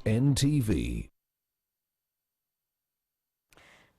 NTV.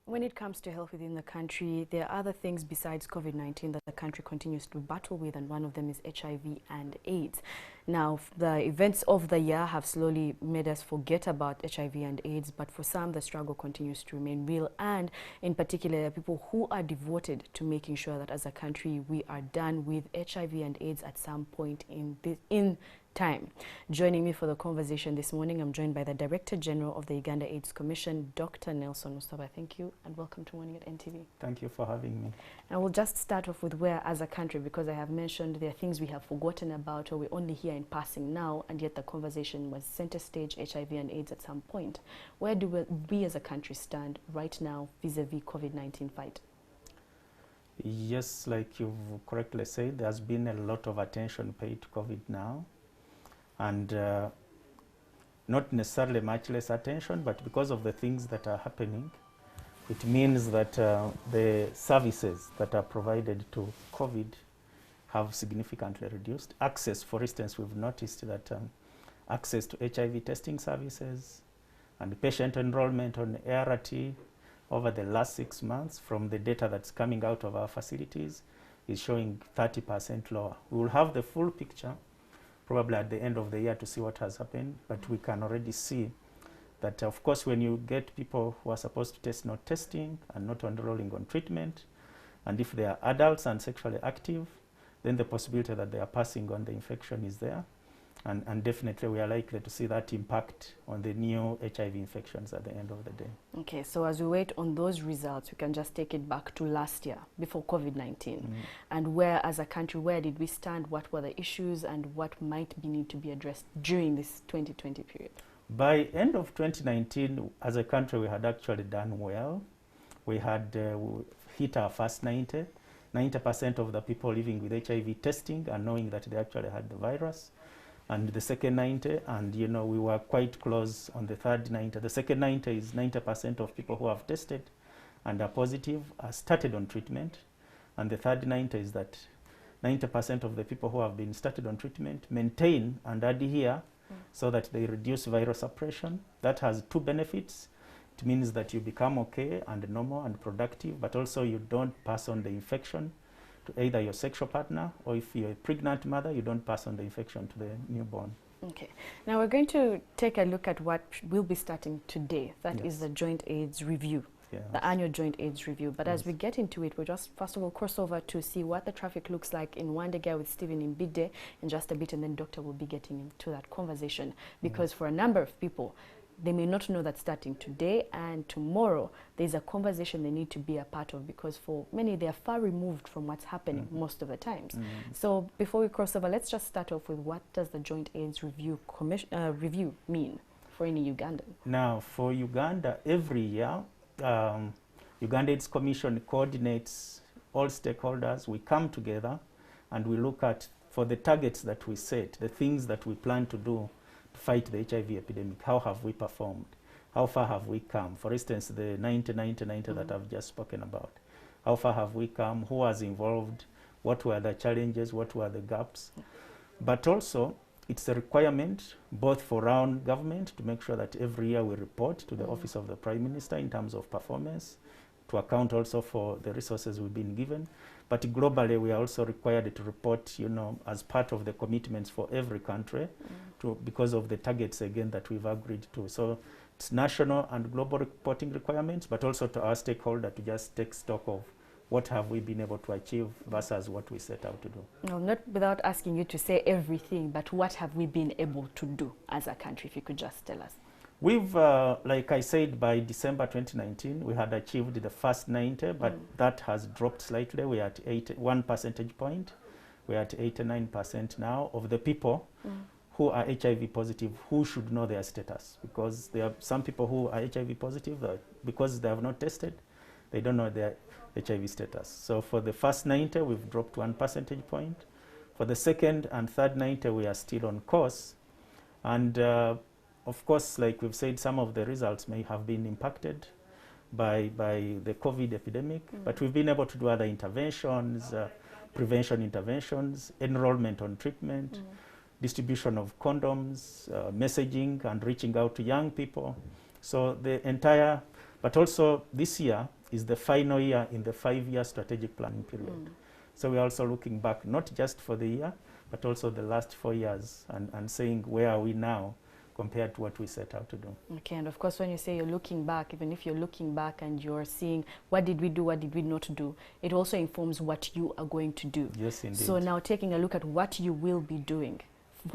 When it comes to health within the country, there are other things besides COVID-19 that the country continues to battle with, and one of them is HIV and AIDS. Now, the events of the year have slowly made us forget about HIV and AIDS, but for some, the struggle continues to remain real, and in particular, people who are devoted to making sure that as a country, we are done with HIV and AIDS at some point in time. Joining me for the conversation this morning, I'm joined by the Director General of the Uganda AIDS Commission, Dr. Nelson Mustafa. Thank you and welcome to Morning at NTV. Thank you for having me. And we'll just start off with where, as a country, because I have mentioned there are things we have forgotten about or we only hear in passing now, and yet the conversation was center stage HIV and AIDS at some point. Where do we as a country stand right now vis-a-vis COVID-19 fight? Yes, like you've correctly said, there's been a lot of attention paid to COVID now. And not necessarily much less attention, but because of the things that are happening, it means that the services that are provided to COVID have significantly reduced. Access, for instance, we've noticed that access to HIV testing services and patient enrollment on ART over the last 6 months from the data that's coming out of our facilities is showing 30% lower. We will have the full picture probably at the end of the year to see what has happened, but we can already see that, of course, when you get people who are supposed to test not testing and not enrolling on treatment, and if they are adults and sexually active, then the possibility that they are passing on the infection is there. And definitely we are likely to see that impact on the new HIV infections at the end of the day. Okay, so as we wait on those results, we can just take it back to last year, before COVID-19. And where, as a country, where did we stand? What were the issues and what might need to be addressed during this 2020 period? By end of 2019, as a country, we had actually done well. We had hit our first 90% of the people living with HIV testing and knowing that they actually had the virus. And the second 90, and you know, we were quite close on the third 90. The second 90 is 90% of people who have tested and are positive are started on treatment. And the third 90 is that 90% of the people who have been started on treatment maintain and adhere so that they reduce virus suppression. That has two benefits. It means that you become okay and normal and productive, but also you don't pass on the infection to either your sexual partner, or if you're a pregnant mother, you don't pass on the infection to the newborn. Okay. Now we're going to take a look at what will be starting today. That is the Joint AIDS Review, the annual Joint AIDS Review. But as we get into it, we'll just first of all cross over to see what the traffic looks like in Wandega with Stephen Mbide in just a bit, and then Doctor will be getting into that conversation. Because for a number of people, they may not know that starting today and tomorrow, there's a conversation they need to be a part of, because for many, they are far removed from what's happening most of the times. So before we cross over, let's just start off with what does the Joint AIDS Review mean for any Ugandan? Now, for Uganda, every year, Uganda AIDS Commission coordinates all stakeholders. We come together and we look at, for the targets that we set, the things that we plan to do fight the HIV epidemic. How have we performed? How far have we come? For instance, the 90-90-90 that I've just spoken about. How far have we come? Who was involved? What were the challenges? What were the gaps? But also, it's a requirement both for our own government to make sure that every year we report to the Office of the Prime Minister in terms of performance, to account also for the resources we've been given. But globally, we are also required to report, you know, as part of the commitments for every country, because of the targets, again, that we've agreed to. So it's national and global reporting requirements, but also to our stakeholder to just take stock of what have we been able to achieve versus what we set out to do. No, not without asking you to say everything, but what have we been able to do as a country, if you could just tell us. We've, like I said, by December 2019, we had achieved the first 90, but that has dropped slightly. We're at 1 percentage point. We're at 89% now of the people who are HIV positive who should know their status, because there are some people who are HIV positive because they have not tested, they don't know their HIV status. So for the first 90, we've dropped 1 percentage point. For the second and third 90, we are still on course. And of course, like we've said, some of the results may have been impacted by the COVID epidemic, but we've been able to do other interventions, prevention interventions, enrollment on treatment, distribution of condoms, messaging and reaching out to young people. So the entire, but also this year is the final year in the 5-year strategic planning period. So we're also looking back, not just for the year, but also the last 4 years and saying where are we now compared to what we set out to do. Okay, and of course when you say you're looking back, even if you're looking back and you're seeing what did we do, what did we not do, it also informs what you are going to do. Yes, indeed. So now taking a look at what you will be doing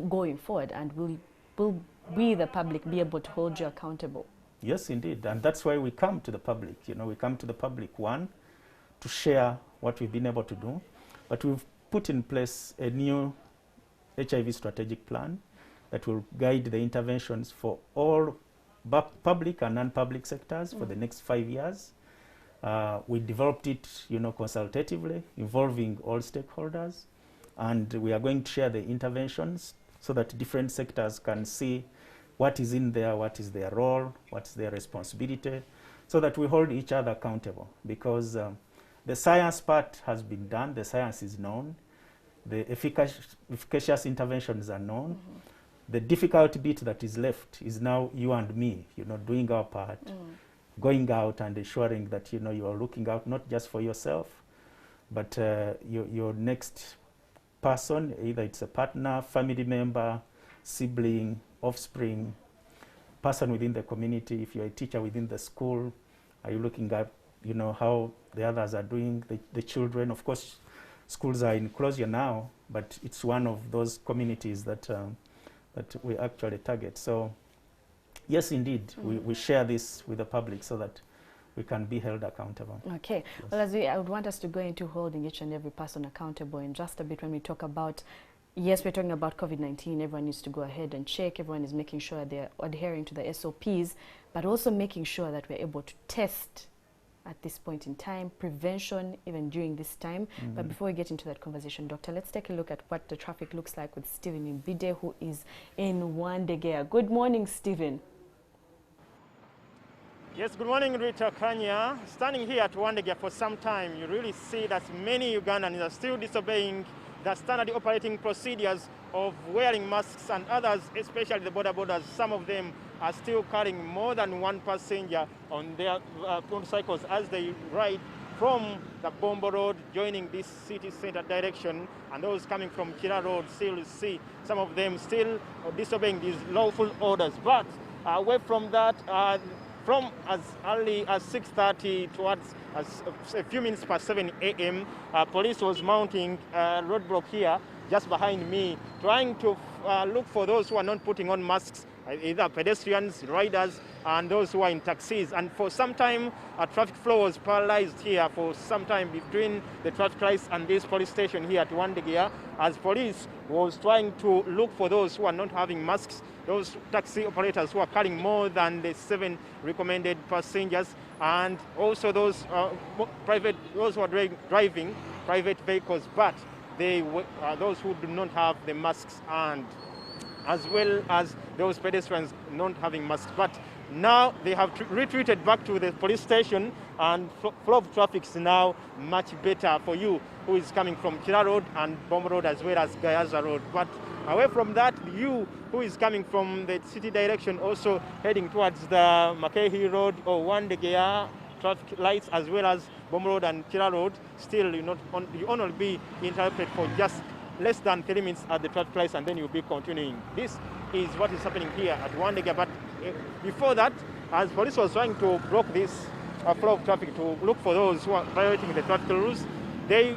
going forward, and will we, the public, be able to hold you accountable? Yes, indeed, and that's why we come to the public. You know, we come to the public, one, to share what we've been able to do, but we've put in place a new HIV strategic plan that will guide the interventions for all public and non-public sectors for the next 5 years. We developed it, you know, consultatively, involving all stakeholders, and we are going to share the interventions so that different sectors can see what is in there, what is their role, what's their responsibility, so that we hold each other accountable. Because the science part has been done, the science is known, the efficacious interventions are known. The difficult bit that is left is now you and me, you know, doing our part, going out and ensuring that, you know, you are looking out not just for yourself, but your next person, either it's a partner, family member, sibling, offspring, person within the community. If you're a teacher within the school, are you looking at, you know, how the others are doing, the children? Of course, schools are in closure now, but it's one of those communities that that we actually target. So yes, indeed, we share this with the public so that we can be held accountable. Okay. Yes. Well, I would want us to go into holding each and every person accountable in just a bit when we talk about, yes, we're talking about COVID-19. Everyone needs to go ahead and check. Everyone is making sure they're adhering to the SOPs, but also making sure that we're able to test at this point in time, prevention even during this time. But before we get into that conversation, Doctor, let's take a look at what the traffic looks like with Stephen Mbide, who is in Wandegea. Good morning, Stephen. Yes, good morning, Rita Kanya. Standing here at Wandegea for some time, you really see that many Ugandans are still disobeying the standard operating procedures of wearing masks, and others, especially the border, some of them are still carrying more than one passenger on their motorcycles as they ride from the Bombo Road, joining this city center direction, and those coming from Kira Road still see some of them still disobeying these lawful orders. But away from that, from as early as 6:30 towards a few minutes past 7 a.m., police was mounting a roadblock here just behind me, trying to look for those who are not putting on masks, either pedestrians, riders, and those who are in taxis. And for some time, traffic flow was paralyzed here for some time between the traffic lights and this police station here at Wandegea, as police was trying to look for those who are not having masks, those taxi operators who are carrying more than the 7 recommended passengers, and also those those who are driving private vehicles, but those who do not have the masks, and as well as those pedestrians not having masks. But now they have retreated back to the police station, and flow of traffic is now much better for you who is coming from Kira Road and Bombo Road as well as Gayaza Road. But away from that, you who is coming from the city direction, also heading towards the Makehi Road or Wandegea traffic lights, as well as Bombo Road and Kira Road, still you only be interrupted for just less than 3 minutes at the traffic lights, and then you'll be continuing. This is what is happening here at Wandegea. But before that, as police was trying to block this flow of traffic to look for those who are violating the traffic rules, they,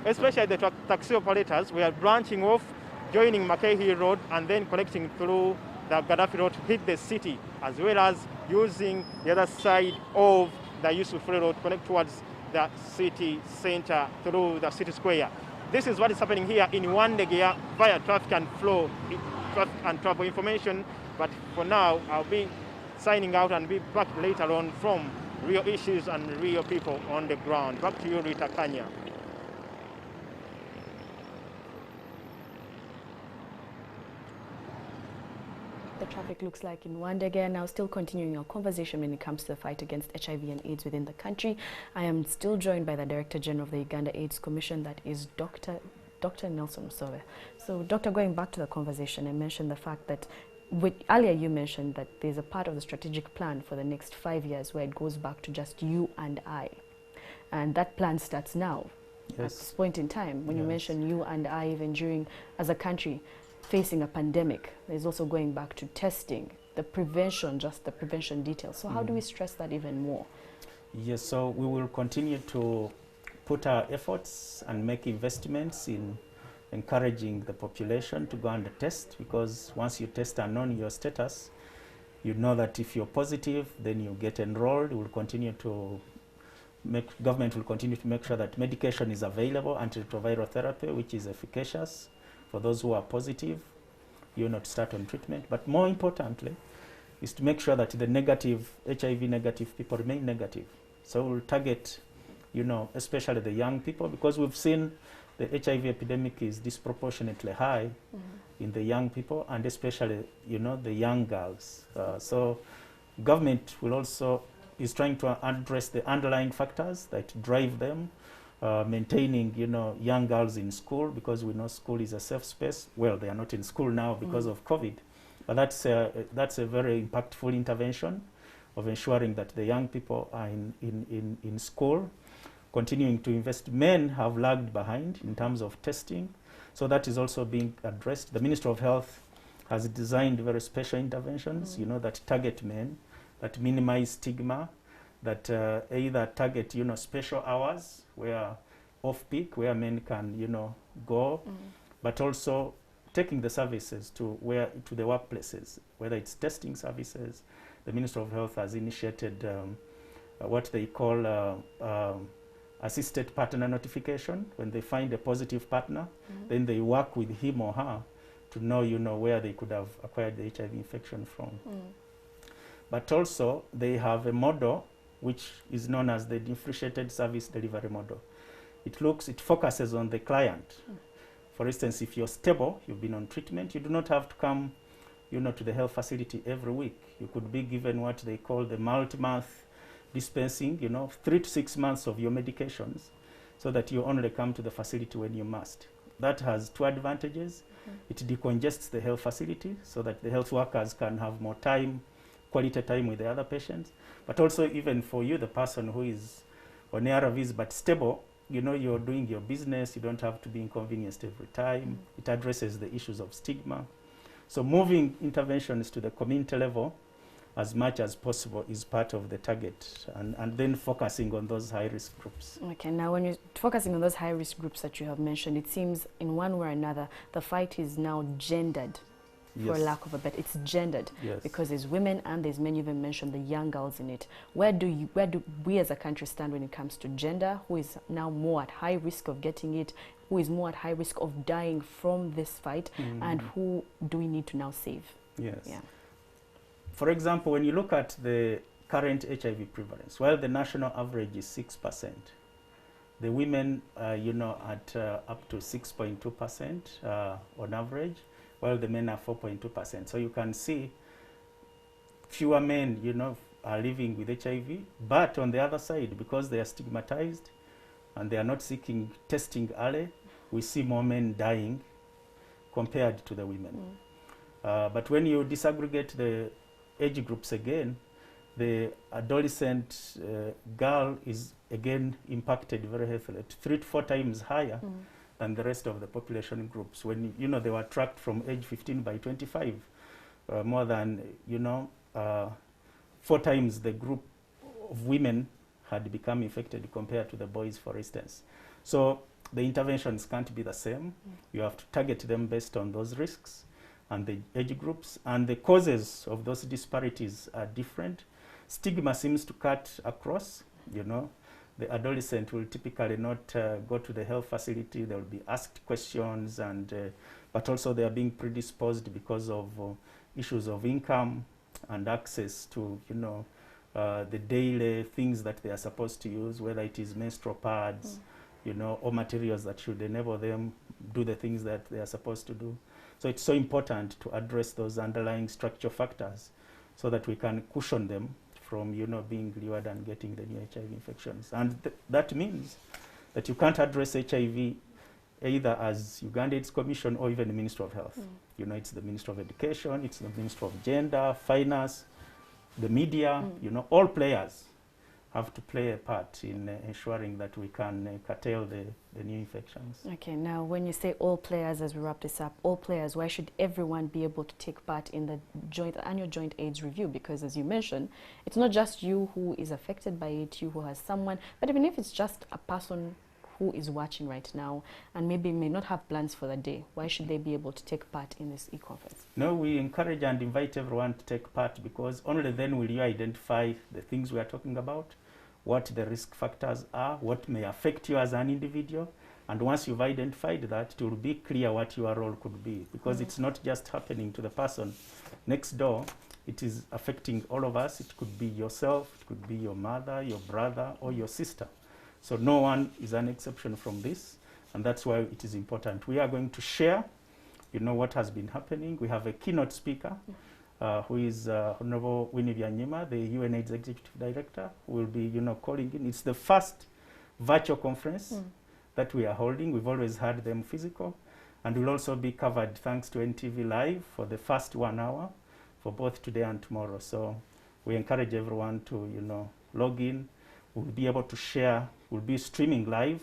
especially the taxi operators, were branching off, joining Makehi Road, and then connecting through the Gaddafi Road to hit the city, as well as using the other side of the Yusuf Road to connect towards the city center through the city square. This is what is happening here in Wandegea via traffic and flow, traffic and travel information. But for now, I'll be signing out and be back later on from real issues and real people on the ground. Back to you, Rita Kanya. The traffic looks like in Wandegea. Now, still continuing our conversation when it comes to the fight against HIV and AIDS within the country. I am still joined by the Director General of the Uganda AIDS Commission, that is Dr. Dr. Nelson Musove. So, Doctor, going back to the conversation, I mentioned the fact that earlier you mentioned that there's a part of the strategic plan for the next 5 years where it goes back to just you and I. And that plan starts now, Yes. at this point in time. When Yes. you mention you and I, even during, as a country, facing a pandemic, there's also going back to testing, the prevention, just the prevention details. So how do we stress that even more? Yes, so we will continue to put our efforts and make investments in encouraging the population to go and test, because once you test and know your status, you know that if you're positive, then you get enrolled. We'll continue to government will continue to make sure that medication is available, antiretroviral therapy, which is efficacious for those who are positive, to start on treatment. But more importantly, is to make sure that the negative, HIV negative people remain negative. So we'll target, especially the young people, because we've seen the HIV epidemic is disproportionately high in the young people, and especially, the young girls. So government will also is trying to address the underlying factors that drive them, maintaining, young girls in school, because we know school is a safe space. Well, they are not in school now because of COVID, but that's a very impactful intervention of ensuring that the young people are in school. Continuing to invest. Men have lagged behind in terms of testing, so that is also being addressed. The Ministry of Health has designed very special interventions, that target men, that minimize stigma, that either target, special hours where off-peak, where men can, go, but also taking the services to the workplaces, whether it's testing services. The Ministry of Health has initiated what they call assisted partner notification. When they find a positive partner, then they work with him or her to know, where they could have acquired the HIV infection from. But also, they have a model which is known as the differentiated service delivery model. It focuses on the client. For instance, if you're stable, you've been on treatment, you do not have to come, to the health facility every week. You could be given what they call the multi-month dispensing, 3 to 6 months of your medications, so that you only come to the facility when you must. That has two advantages. It decongests the health facility so that the health workers can have more time, quality time with the other patients. But also, even for you, the person who is on ARVs but stable, you're doing your business, you don't have to be inconvenienced every time. It addresses the issues of stigma. So moving interventions to the community level as much as possible is part of the target, and then focusing on those high-risk groups. Okay, now when you're focusing on those high-risk groups that you have mentioned, it seems in one way or another, the fight is now gendered, for lack of a better, it's gendered, because there's women and there's men. You even mentioned the young girls in it. Where do we as a country stand when it comes to gender? Who is now more at high risk of getting it? Who is more at high risk of dying from this fight? And who do we need to now save? Yes. Yeah. For example, when you look at the current HIV prevalence, while the national average is 6%, the women, at up to 6.2% on average, while the men are 4.2%. So you can see fewer men, are living with HIV, but on the other side, because they are stigmatized and they are not seeking testing early, we see more men dying compared to the women. But when you disaggregate the age groups again, the adolescent girl is again impacted very heavily, 3 to 4 times higher than the rest of the population groups. When they were tracked from age 15 by 25, more than 4 times the group of women had become infected compared to the boys, for instance. So the interventions can't be the same. You have to target them based on those risks and the age groups, and the causes of those disparities are different. Stigma seems to cut across. The adolescent will typically not go to the health facility. They will be asked questions, but also they are being predisposed because of issues of income and access to the daily things that they are supposed to use, whether it is menstrual pads, or materials that should enable them do the things that they are supposed to do. So it's so important to address those underlying structural factors so that we can cushion them from being lured and getting the new HIV infections. And that means that you can't address HIV either as Uganda AIDS Commission or even the Ministry of Health. You know, it's the Ministry of Education, it's the Ministry of Gender, Finance, the media, you know, all players have to play a part in ensuring that we can curtail the new infections. Okay, now when you say all players, as we wrap this up, all players, why should everyone be able to take part in the annual joint AIDS review? Because as you mentioned, it's not just you who is affected by it, you who has someone, but even if it's just a person who is watching right now and maybe may not have plans for the day, why should they be able to take part in this e-conference? No, we encourage and invite everyone to take part, because only then will you identify the things we are talking about, what the risk factors are, what may affect you as an individual, and once you've identified that, it will be clear what your role could be, because it's not just happening to the person next door, it is affecting all of us. It could be yourself, it could be your mother, your brother, or your sister. So no one is an exception from this, and that's why it is important. We are going to share, you know, what has been happening. We have a keynote speaker, who is Honorable Winnie Byanyima, the UN AIDS Executive Director, who will be, you know, calling in. It's the first virtual conference that we are holding. We've always had them physical, and will also be covered thanks to NTV Live for the first 1 hour for both today and tomorrow. So we encourage everyone to, you know, log in. We'll be able to share. We'll be streaming live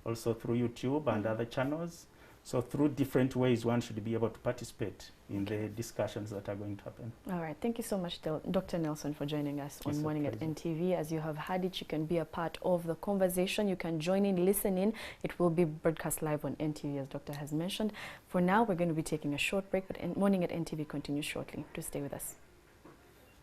also through YouTube and other channels. So through different ways, one should be able to participate in the discussions that are going to happen. All right. Thank you so much, Dr. Nelson, for joining us on Morning at NTV. As you have heard it, you can be a part of the conversation. You can join in, listen in. It will be broadcast live on NTV, as Doctor has mentioned. For now, we're going to be taking a short break, but Morning at NTV continues shortly. Do stay with us.